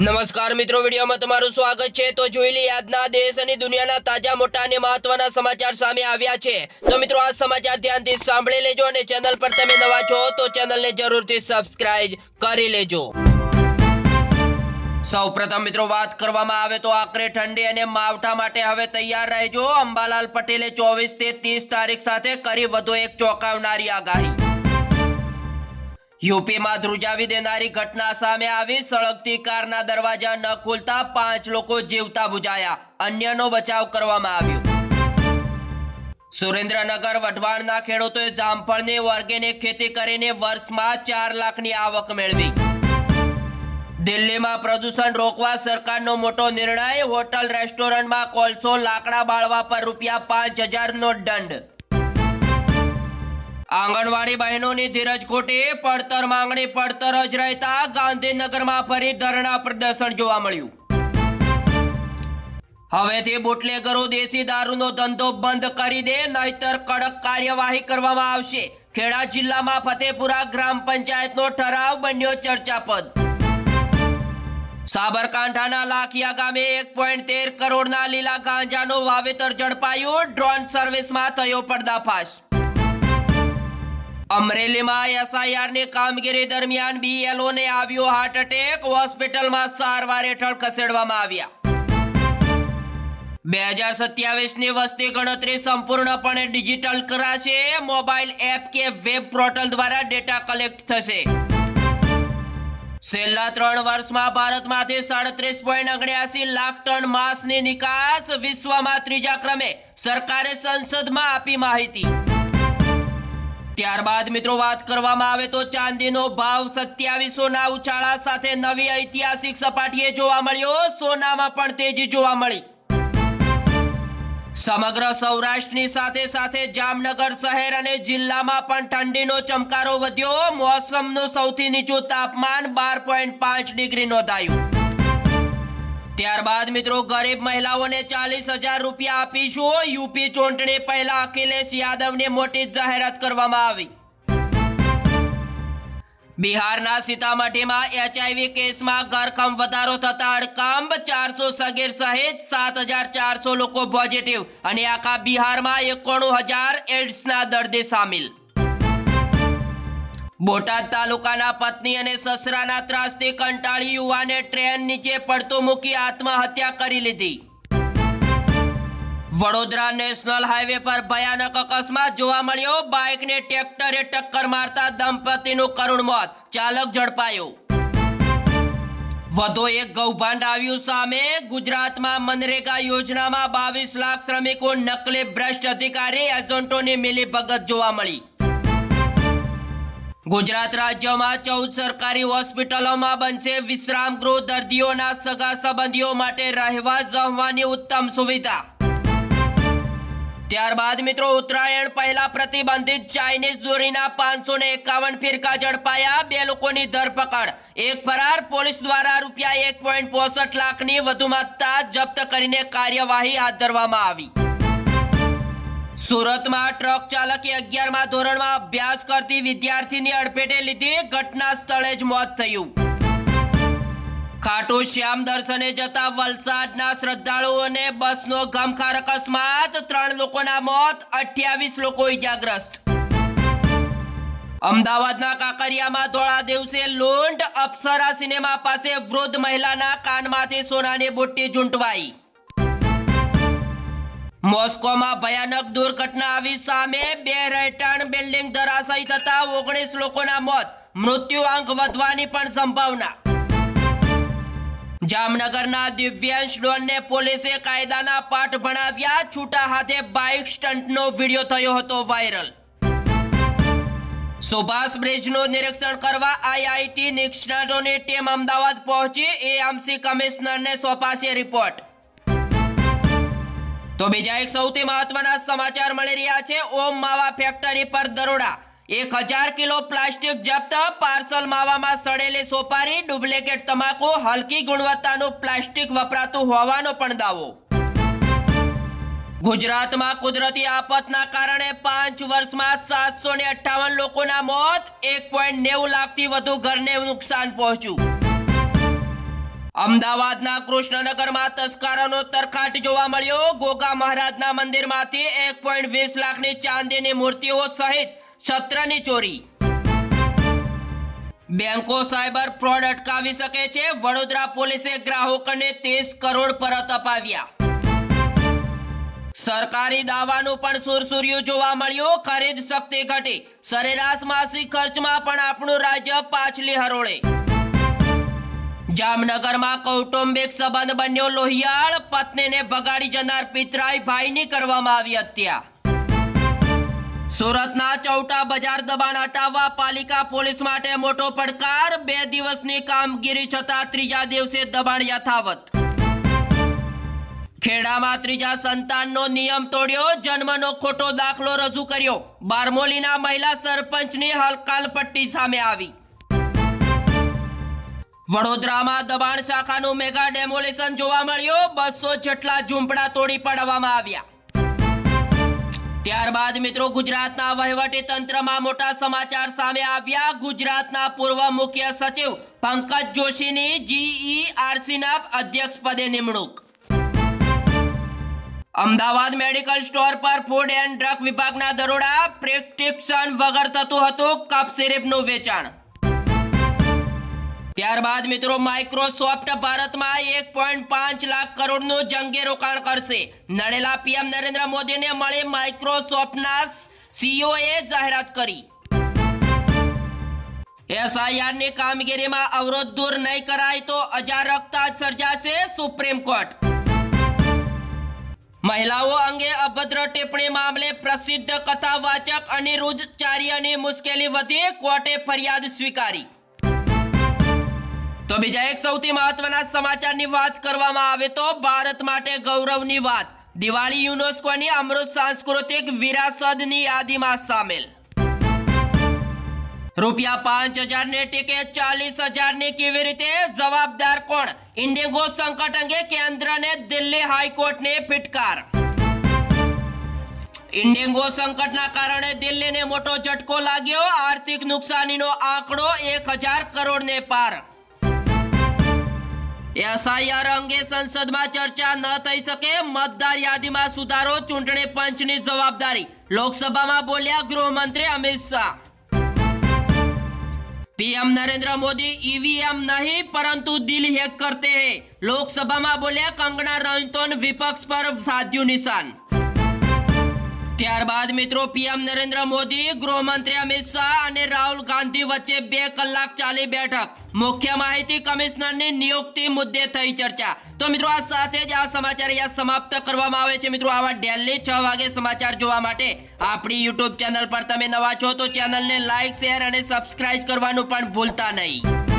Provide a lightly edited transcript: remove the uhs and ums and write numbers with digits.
નમસ્કાર મિત્રો, વિડીયોમાં તમારું સ્વાગત છે। તો જોઈ લઈએ આજના દેશ અને દુનિયાના તાજા મોટા અને મહત્વના સમાચાર સામે આવ્યા છે। તો મિત્રો આ સમાચાર ધ્યાનથી સાંભળી લેજો અને ચેનલ પર તમે નવા છો તો ચેનલને જરૂરથી સબસ્ક્રાઇબ કરી લેજો। સૌપ્રથમ મિત્રો વાત કરવામાં આવે તો આકરે ઠંડી અને માવઠા માટે હવે તૈયાર રહેજો। અંબાલાલ પટેલે 24 થી 30 તારીખ સાથે કરી વધુ એક ચોંકાવનારી આગાહી। यूपी में ધ્રુજાવી દેનારી ઘટના સામે આવી। સળગતી કારના દરવાજા ન ખુલતા 5 લોકો જીવતા બુજાયા, અન્યનો બચાવ કરવામાં આવ્યો। સુરેન્દ્રનગર વઢવાણના ખેડૂતોએ જામફળની ઓર્ગેનિક ખેતી કરીને વર્ષમાં 4 લાખની આવક મેળવી। દિલ્હીમાં પ્રદૂષણ રોકવા સરકારનો મોટો નિર્ણય। હોટલ રેસ્ટોરન્ટમાં કોલસો લાકડા બાળવા પર ₹5000નો દંડ। आंगणवाड़ी बहनों की धीरज खोटी, पड़तर मांगणी पड़तर ज रहता गांधीनगर में फरी धरना प्रदर्शन जोवा मळ्युं। हवेथी बूटलेगरो देशी दारूनो धंधो बंद करी दे, नहीतर कड़क कार्यवाही करवामां आवशे। खेड़ा जिल्ला में फतेपुरा ग्राम पंचायतनो ठराव बन्यो चर्चापद। साबरकांठाना लाखिया गामे 1.13 करोड़ना लीला गांजानो वावेतर झड़पायुं। ड्रोन सर्विस में थयो पर्दाफाश। अमरेली में एसआईआर ने कामगीरी दरमियान बीएलओ ने आव्यो हार्ट अटेक। होस्पिटल में सारवार हेठळ खसेडवामां आव्या। 2027 ની વસ્તી ગણતરી સંપૂર્ણપણે ડિજિટલ કરાશે। મોબાઈલ એપ કે વેબ પોર્ટલ દ્વારા ડેટા કલેક્ટ થશે। છેલ્લા 3 વર્ષમાં ભારતમાંથી 37.79 લાખ ટન માંસની નિકાસ। વિશ્વમાં ત્રીજા ક્રમે। સરકારે સંસદમાં આપી માહિતી। ત્યારબાદ મિત્રો વાત કરવામાં આવે તો ચાંદીનો ભાવ 2700ના ઉછાળા સાથે નવી ઐતિહાસિક સપાટીએ જોવા મળ્યો। સોનામાં પણ તેજી જોવા મળી। સમગ્ર સૌરાષ્ટ્રની સાથે સાથે જામનગર શહેર અને જિલ્લામાં પણ ઠંડીનો ચમકારો વધ્યો। મોસમનું સૌથી નીચું તાપમાન 12.5 ડિગ્રી નોંધાયું। ત્યારબાદ મિત્રો ગરીબ મહિલાઓને 40,000 રૂપિયા આપીશું। यूपी ચૂંટણી પહેલા અખિલેશ યાદવને મોટી જાહેરાત કરવામાં આવી। બિહારના સીતામઢીમાં એચઆઈવી કેસમાં ઘરખમ વધારો થતા હડકંપ। 400 સગીર સહિત 7,400 લોકો પોઝિટિવ અને આખા બિહારમાં 91,000 એડ્સના દર્દી સામેલ। બોટાદ તાલુકાના પત્ની અને સસરાના ત્રાસથી કંટાળી યુવાને ટ્રેન નીચે પડતો મૂકી આત્મહત્યા કરી લીધી। વડોદરા નેશનલ હાઈવે પર ભયાનક અકસ્માત જોવા મળ્યો। બાઇકને ટ્રેક્ટરે ટક્કર મારતા દંપતીનું કરુણ મોત, ચાલક ઝડપાયો। વધુ એક કૌભાંડ આવ્યું સામે। ગુજરાતમાં મનરેગા યોજનામાં 22 લાખ શ્રમિકો નકલી ભ્રષ્ટ અધિકારી એજન્ટોની મિલીભગત જોવા મળી। गुजरात राज्य में 14 सरकारी होस्पिटलों में बनशे विश्राम गृह। दर्दीओना सगा संबंधीओ माटे रहवा जमवानी उत्तम सुविधा। त्यारबाद मित्रों उत्तरायण पहला प्रतिबंधित चाइनीज दोरीना 551 फिरका झड़पाया। 2 लोकोनी धरपकड़, एक फरार। पोलीस द्वारा ₹1.65 लाखनी वधु मात्रा जप्त करीने कार्यवाही हाथ धरवामां आवी। सूरत में ट्रक चालके 11मा धोरणमां अभ्यास करती विद्यार्थीनी अडफेटे लीधी। घटना स्थळे ज मौत थयुं। खाटू श्याम दर्शने जता वलसाडना श्रद्धाळुओने बसनो गमखार अकस्मात। 3 लोकोना मौत, 28 लोको इजाग्रस्त। अमदावादना काकरियामां धोळा दिवसे लूंट। अप्सरा सिनेमा पासे वृद्ध महिलाना कानमांथी सोनानी बुट्टी झूंटवाई। मॉस्को में भयानक दुर्घटना आवी सामे। 2 રહેઠાણ बिल्डिंग धराशायी थता 19 लोकोना मौत, मृत्युआंक વધવાની પણ संभावना। जामनगरना दिव्यांश डॉनने पोलीसे कायदाना पाठ भणाव्या। छूटा हाथे बाइक स्टंटनो वीडियो थयो हतो वायरल। सुभाष ब्रिजનું નિરીક્ષણ કરવા આઈઆઈટી નિષ્ણાતોની ટીમ અમદાવાદ પહોંચી। એએમસી કમિશનરને સોંપાશે રિપોર્ટ। तो बीजा एक सौथी महत्वना समाचार मळी रह्या छे। ओम मावा फैक्टरी पर दरोड़ा, 1000 किलो प्लास्टिक जप्त। पार्सल मावामां सड़ेली सोपारी, डुप्लिकेट तमाकू, हलकी गुणवत्तानुं प्लास्टिक वपरातुं होवानो पण दावो। गुजरातमां कुदरती आपतना कारणे 5 વર્ષમાં 758 લોકોના મોત। 1.90 લાખથી વધુ ઘરને નુકસાન પહોંચ્યું। અમદાવાદના કૃષ્ણનગરમાં તસ્કરોનો તરખાટ જોવા મળ્યો। ગોગા મહારાજના મંદિરમાંથી 1.20 લાખની ચાંદીની મૂર્તિઓ સહિત છત્રની ચોરી। બેંકો સાયબર ફ્રોડ અટકાવી શકે છે। વડોદરા પોલીસે ગ્રાહકોને 30 કરોડ પરત અપાવ્યા। સરકારી દાવાનું પણ સુરસુર્યું જોવા મળ્યું। ખરીદ શક્તિ ઘટી, સરેરાશ માસિક ખર્ચમાં પણ આપણું રાજ્ય પાછલી હરોળે। જામનગરમાં કૌટુંબિક સંબંધ બન્યો લોહિયાળ। પત્નીને ભગાડી જનાર પિતરાઈ ભાઈની કરવામાં આવી હત્યા। સુરતના ચૌટા બજાર દબાણ હટાવવા પાલિકા પોલીસ માટે મોટો પડકાર। 2 દિવસની કામગીરી છતાં ત્રીજા દિવસે દબાણ યથાવત। ખેડામાં ત્રીજા સંતાનનો નિયમ તોડ્યો, જન્મનો ખોટો દાખલો રજૂ કર્યો। બારમોલીના મહિલા સરપંચની હલકાલપટ્ટી સામે આવી। વડોદરામાં દબાણ શાખાનું મેગા ડેમોલિશન જોવા મળ્યું। 200 જેટલા ઝૂંપડા તોડી પાડવામાં આવ્યા। ત્યારબાદ મિત્રો ગુજરાતના વહીવટી તંત્રમાં મોટા સમાચાર સામે આવ્યા। ગુજરાતના પૂર્વ મુખ્ય સચિવ પંકજ જોશીની GERCના અધ્યક્ષ પદે નિમણૂક। અમદાવાદ મેડિકલ સ્ટોર પર ફૂડ એન્ડ ડ્રગ વિભાગના દરોડા। પ્રિસ્ક્રિપ્શન વગર થતું હતું કફ સિરપનું વેચાણ। ત્યારબાદ મિત્રો માઇક્રોસોફ્ટ ભારતમાં 1.5 લાખ કરોડનું જંગી રોકાણ કરશે। નડેલા પીએમ નરેન્દ્ર મોદીને મળી માઇક્રોસોફ્ટના CEOએ જાહેરાત કરી। SIRની કામગીરીમાં અવરોધ દૂર નહીં કરાય તો અજારકતા સર્જાશે, સુપ્રીમ કોર્ટ। મહિલાઓ અંગે અભદ્ર ટિપ્પણી મામલે પ્રસિદ્ધ કથાવાચક અનિરુદ્ધ ચારિયાની મુશ્કેલી વધી, કોર્ટે ફરિયાદ સ્વીકારી। તો બીજા એક સૌથી મહત્વના સમાચારની વાત કરવામાં આવે તો ભારત માટે ગૌરવની વાત। દિવાળી યુનેસ્કોની અમૃત સાંસ્કૃતિક વિરાસતની યાદીમાં સામેલ। ₹5000 ટિકિટ 40,000ની કેવી રીતે? જવાબદાર કોણ? ઇન્ડિગો સંકટ અંગે કેન્દ્રને દિલ્હી હાઈકોર્ટને ફટકાર। ઇન્ડિગો સંકટના કારણે દિલ્હીને મોટો ઝટકો લાગ્યો। આર્થિક નુકસાનીનો આંકડો 1000 કરોડને પાર। SIR અંગે સંસદમાં ચર્ચા ન થઈ શકે, મતદાર યાદીમાં સુધારો ચૂંટણી પંચની જવાબદારી। લોકસભામાં બોલ્યા ગૃહમંત્રી અમિત શાહ। पीएम नरेंद्र मोदी ईवीएम नहीं परंतु दिल हैक करते हैं, लोकसभाમાં બોલ્યા કંગના રનૌતને વિપક્ષ પર સાધ્યું નિશાન। ત્યારબાદ મિત્રો પીએમ નરેન્દ્ર મોદી, ગૃહમંત્રી અમિત શાહ અને રાહુલ ગાંધી વચ્ચે 2 કલાક ચાલી બેઠક। મુખ્ય માહિતી કમિશનરની નિયુક્તિ મુદ્દે થઈ ચર્ચા। તો મિત્રો આ સાથે જ આ સમાચાર અહીંયા સમાપ્ત કરવામાં આવે છે। મિત્રો આવા ડેલી 6 વાગે સમાચાર જોવા માટે આપણી YouTube ચેનલ પર તમે નવા છો તો ચેનલને લાઈક, શેર અને સબસ્ક્રાઇબ કરવાનું પણ ભૂલતા નહીં।